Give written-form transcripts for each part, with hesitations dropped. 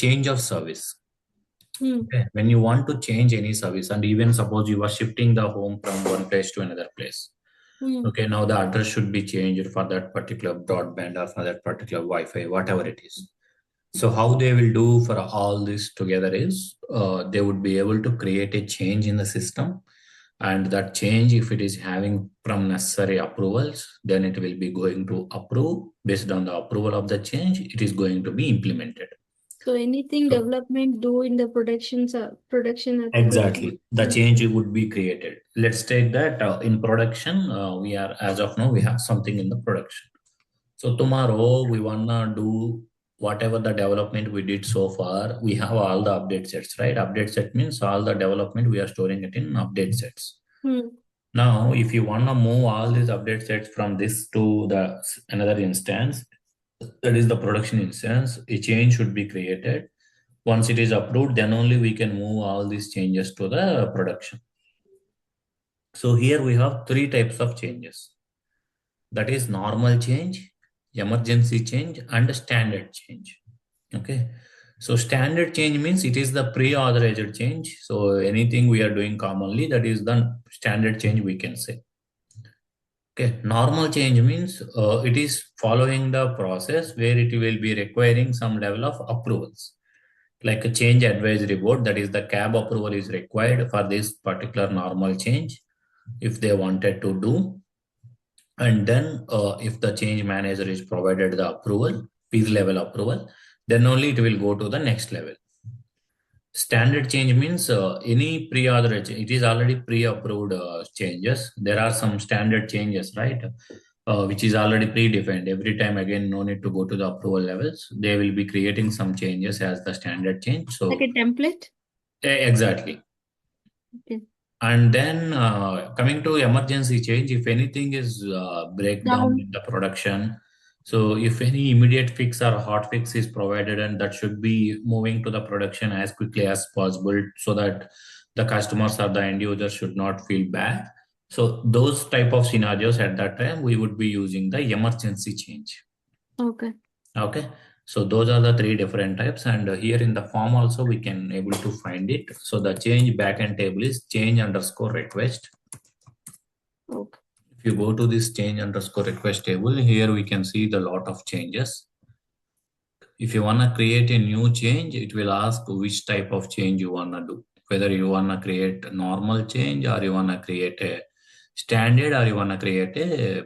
change of service. Hmm. Okay. When you want to change any service, and even suppose you are shifting the home from one place to another place. Hmm. Okay, now the address should be changed for that particular broadband or for that particular Wi-Fi, whatever it is. So how they will do for all this together is they would be able to create a change in the system, and that change, if it is having from necessary approvals, then it will be going to approve. Based on the approval of the change, it is going to be implemented. So anything So development do in the production application. exactly, the change would be created. Let's take that in production. We are, as of now, we have something in the production. So tomorrow we wanna do whatever the development we did so far. We have all the update sets, right? Update set means all the development we are storing it in update sets. Hmm. Now, if you wanna move all these update sets from this to the another instance, that is the production instance, a change should be created. Once it is approved, then only we can move all these changes to the production. So here we have three types of changes. That is normal change, emergency change, and standard change. Okay. So standard change means it is the pre-authorized change. So anything we are doing commonly, that is the standard change we can say. Okay. Normal change means it is following the process where it will be requiring some level of approvals. Like a change advisory board, that is the CAB approval is required for this particular normal change if they wanted to do. And then if the change manager is provided the approval, peace level approval, then only it will go to the next level. Standard change means any pre-authorized, it is already pre-approved changes. There are some standard changes, right? Which is already predefined. Every time again, no need to go to the approval levels. They will be creating some changes as the standard change. Like So a template. exactly. Okay. And then coming to emergency change, if anything is breakdown Down. in the production, so if any immediate fix or hot fix is provided, and that should be moving to the production as quickly as possible so that the customers or the end users should not feel bad. So those type of scenarios at that time, we would be using the emergency change. Okay. Okay. So those are the three different types, and here in the form also we can able to find it. So the change backend table is change underscore request. Okay. If you go to this change underscore request table, here we can see the lot of changes. If you wanna create a new change, it will ask which type of change you wanna do. Whether you wanna create a normal change, or you wanna create a standard, or you wanna create a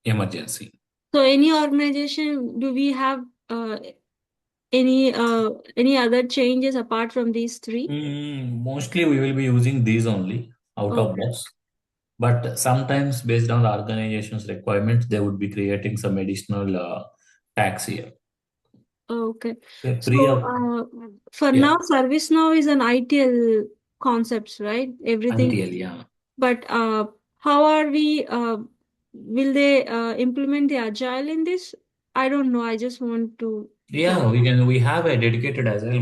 emergency. So any organization, do we have any other changes apart from these three? Mostly we will be using these only out of Okay. box. But sometimes, based on the organization's requirements, they would be creating some additional tags here. Okay. Okay, So pre up, for yeah, now, ServiceNow is an ITL concepts, right? Everything. ITL, yeah. But how are we? Will they implement the agile in this? I don't know. I just want to Yeah, clarify. we have a dedicated agile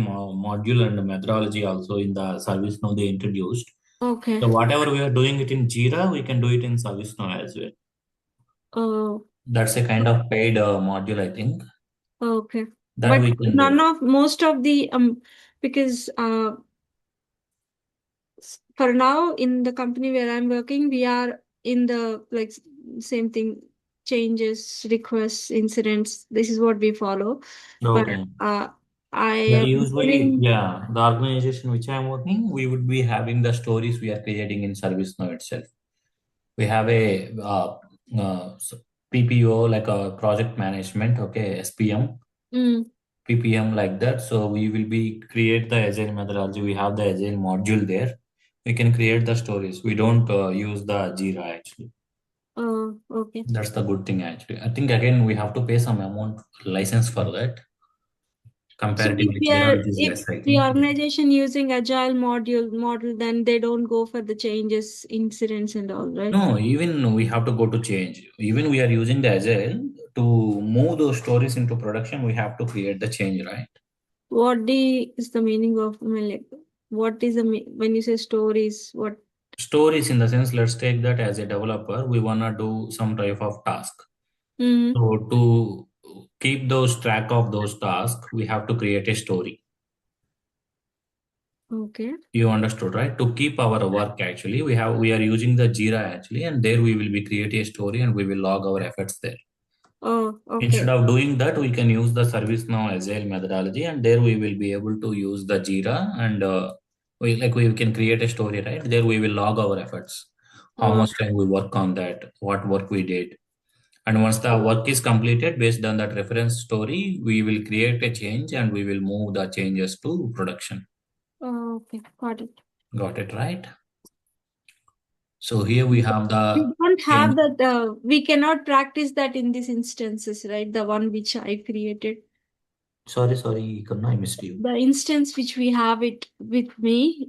module and methodology also in the service now they introduced. Okay. So whatever we are doing it in Jira, we can do it in service now as well. Uh, That's a kind of paid module, I think, okay. that But we can none do. of most of the because for now in the company where I'm working, we are in the like same thing, changes, requests, incidents. This is what we follow. But Okay. I But am usually, doing yeah, the organization which I'm working, we would be having the stories we are creating in ServiceNow itself. We have a PPO, like a project management, okay, SPM, mm, PPM, like that. So we will be create the agile methodology. We have the agile module there. We can create the stories. We don't use the Jira actually. okay. That's the good thing actually. I think again we have to pay some amount license for that. So Comparatively, Jira, which is if less, I the think. organization using agile model, then they don't go for the changes, incidents and all, right? No, even we have to go to change. Even we are using the agile to move those stories into production. We have to create the change, right? Is the meaning of, I mean, like, what is when you say stories, what? Stories in the sense, let's take that as a developer, we wanna do some type of task. Mm, So to keep those track of those tasks, we have to create a story. Okay. You understood, right? To keep our work, actually, we are using the Jira actually, and there we will be creating a story and we will log our efforts there. Oh, okay. Instead of doing that, we can use the ServiceNow Agile methodology, and there we will be able to use the Jira, and we can create a story, right? There we will log our efforts, how Oh, much time we work on that, what work we did, and once the work is completed, based on that reference story, we will create a change and we will move the changes to production. okay. Got it. Got it, right? So here we have We the don't change. have that, we cannot practice that in these instances, right? The one which I created. Sorry, Karna, I missed you. The instance which we have it with me.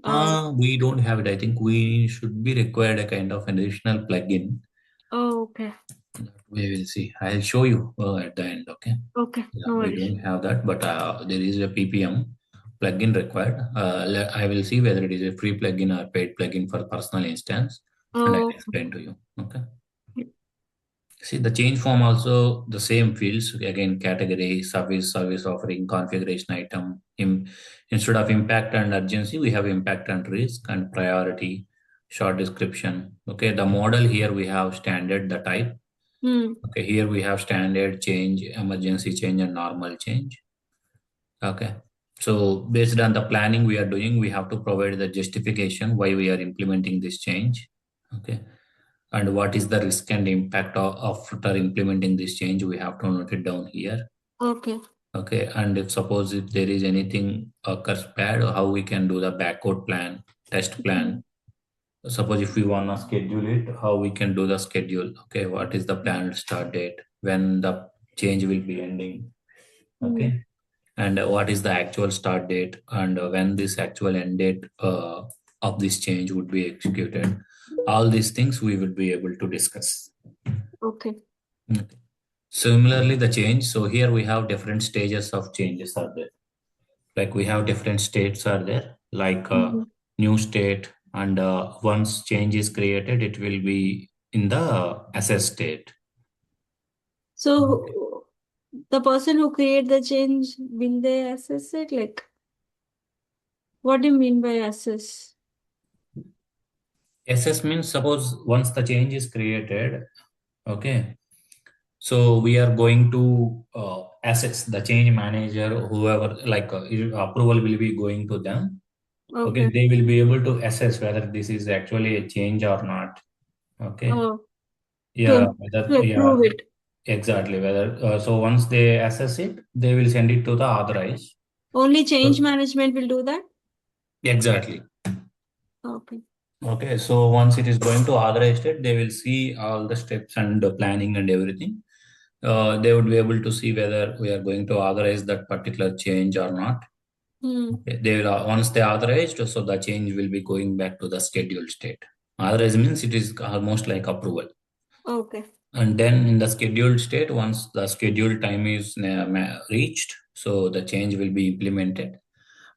We don't have it. I think we should be required a kind of an additional plugin. Oh, okay. We will see. I'll show you at the end. Okay. Okay. Yeah, No we worries. don't have that, but there is a PPM plugin required. I will see whether it is a free plugin or paid plugin for personal instance, and I'll Oh, explain to you. Okay. See the change form also the same fields again category service offering configuration item. Instead of impact and urgency we have impact and risk and priority short description. Okay, the model here we have standard the type. hmm. Okay, here we have standard change, emergency change and normal change. Okay, so based on the planning we are doing we have to provide the justification why we are implementing this change. Okay, and what is the risk and impact of after implementing this change we have to note it down here. Okay. Okay, and if suppose if there is anything occurs bad, how we can do the backward plan, test plan. Suppose if we want to schedule it, how we can do the schedule. Okay, what is the planned start date, when the change will be ending. Hmm. Okay, and what is the actual start date, and when this actual end date of this change would be executed. All these things we will be able to discuss. Okay. Mm. Similarly, the change. So here we have different stages of changes are there. Like we have different states are there, like Mhm. new state, and once change is created, it will be in the assess state. So the person who create the change, will they assess it? Like, what do you mean by assess? Assess means suppose once the change is created, okay. So we are going to assess the change manager, whoever like approval will be going to them. Okay, Okay. they will be able to assess whether this is actually a change or not. Okay, Oh, yeah, to whether to yeah, approve it. exactly. Whether so once they assess it, they will send it to the authorized. Only change So, management will do that? exactly. Okay. Okay, so once it is going to authorized it, they will see all the steps and the planning and everything. They would be able to see whether we are going to authorize that particular change or not. Hmm. Okay, they will once they authorized, so the change will be going back to the scheduled state. Authorize means it is almost like approval. Okay. And then in the scheduled state, once the scheduled time is reached, so the change will be implemented.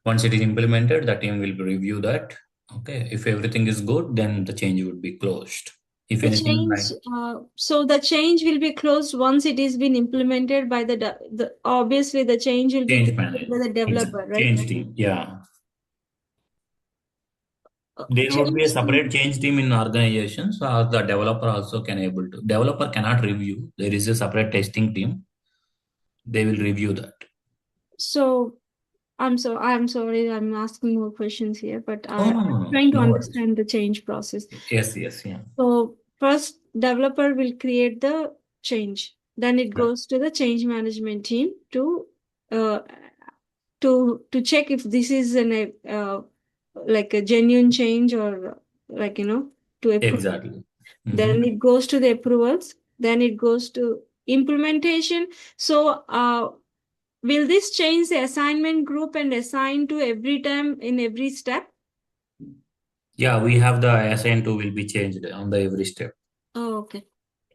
Once it is implemented, the team will review that. Okay, if everything is good, then the change would be closed. If The anything like change, so the change will be closed once it is been implemented by the obviously the change will be change created manager, by the developer, right? change team, yeah. There would be a Change. separate change team in organizations, or the developer also can able to. Developer cannot review. There is a separate testing team. They will review that. So I'm sorry, I'm asking more questions here, but Oh I'm no, no, no, trying to no worries. understand the change process. Yes, yeah. So first, developer will create the change. Then it Right. goes to the change management team uh, to check if this is like a genuine change or like to approve. Exactly. Then Mhm. it goes to the approvals. Then it goes to implementation. So will this change the assignment group and assign to every time in every step? Yeah, we have the assign to will be changed on the every step. Oh, okay.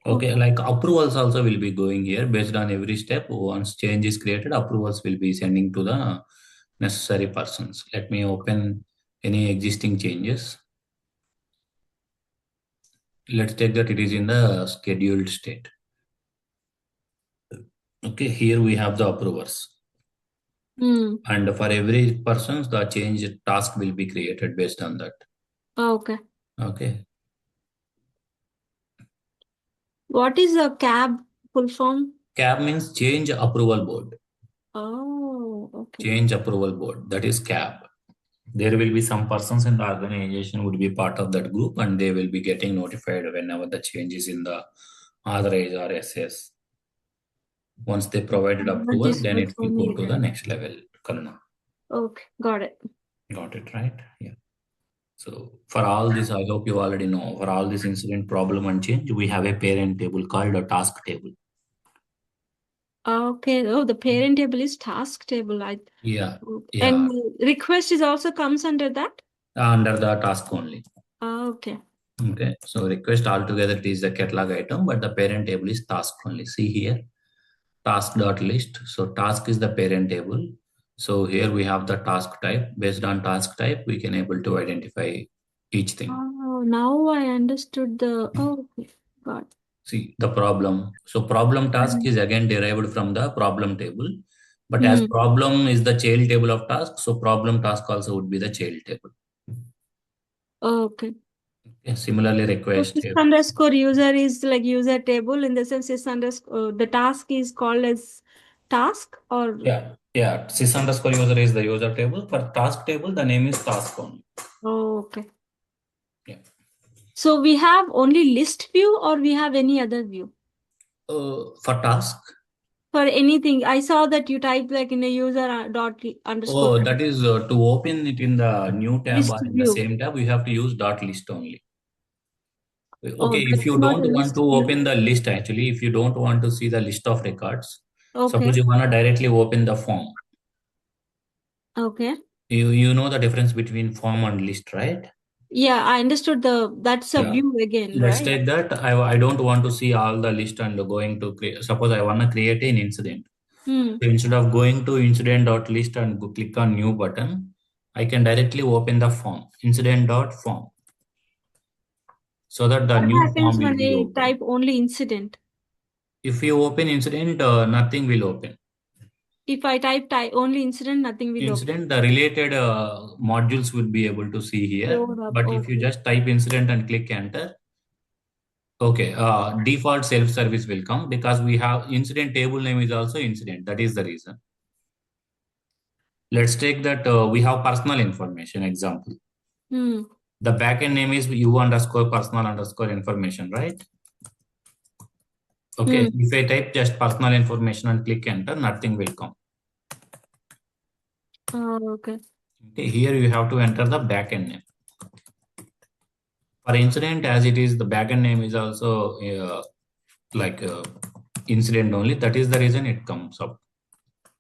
Okay. Okay, like approvals also will be going here based on every step. Once change is created, approvals will be sending to the necessary persons. Let me open any existing changes. Let's take that it is in the scheduled state. Okay, here we have the approvers. And for every person, the change task will be created based on that. Okay. Okay. What is a CAB full form? CAB means Change Approval Board. Oh, okay. Change Approval Board. That is CAB. There will be some persons in the organization would be part of that group, and they will be getting notified whenever the change is in the authorize or SS. Once they provided approval, This then works it for will go me to the then. next level. Karuna. Okay, got it. Got it, right? Yeah. So for all this, I hope you already know, for all this incident, problem, and change, we have a parent table called a task table. Okay. Oh, the parent table is task table. Yeah. And Yeah. request is also comes under that? Under the task only. Okay. Okay. So request altogether it is the catalog item, but the parent table is task only. See here, task.list. So task is the parent table. So here we have the task type. Based on task type, we can able to identify each thing. Oh, now I understood the. Oh, okay. Got it. See the problem. So problem task is again derived from the problem table. But as problem is the child table of task, so problem task also would be the child table. Okay. Yeah, similarly, So request sys here. underscore user is like user table in the sense sys underscore the task is called as task or Yeah. Sys underscore user is the user table. For task table, the name is task only. oh, okay. Yeah. So we have only list view or we have any other view? For task. For anything, I saw that you type like in a user dot underscore Oh, that is to open it in the new tab list or in the view. same tab, we have to use dot list only. Oh, Okay, if that's you not don't a want list to view. open the list, actually, if you don't want to see the list of records, Okay. suppose you want to directly open the form. Okay. You know the difference between form and list, right? Yeah, I understood that's a Yeah. view again, Let's right? take that. I don't want to see all the list and going to create. Suppose I want to create an incident. So instead of going to incident.list and click on new button, I can directly open the form, incident.form. So that the What new happens form will when be I open. type only incident? If you open incident, nothing will open. If I type only incident, nothing will open. Incident, the related modules will be able to see here. Load up. But if you Okay. just type incident and click enter, okay, default self-service will come because we have incident table name is also incident. That is the reason. Let's take that we have personal information example. The backend name is u underscore personal underscore information, right? Okay, if I type just personal information and click enter, nothing will come. Okay. Okay, here you have to enter the backend name. For incident, as it is, the backend name is also like incident only. That is the reason it comes up.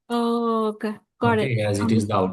Okay. Got it. Okay, as it is the out of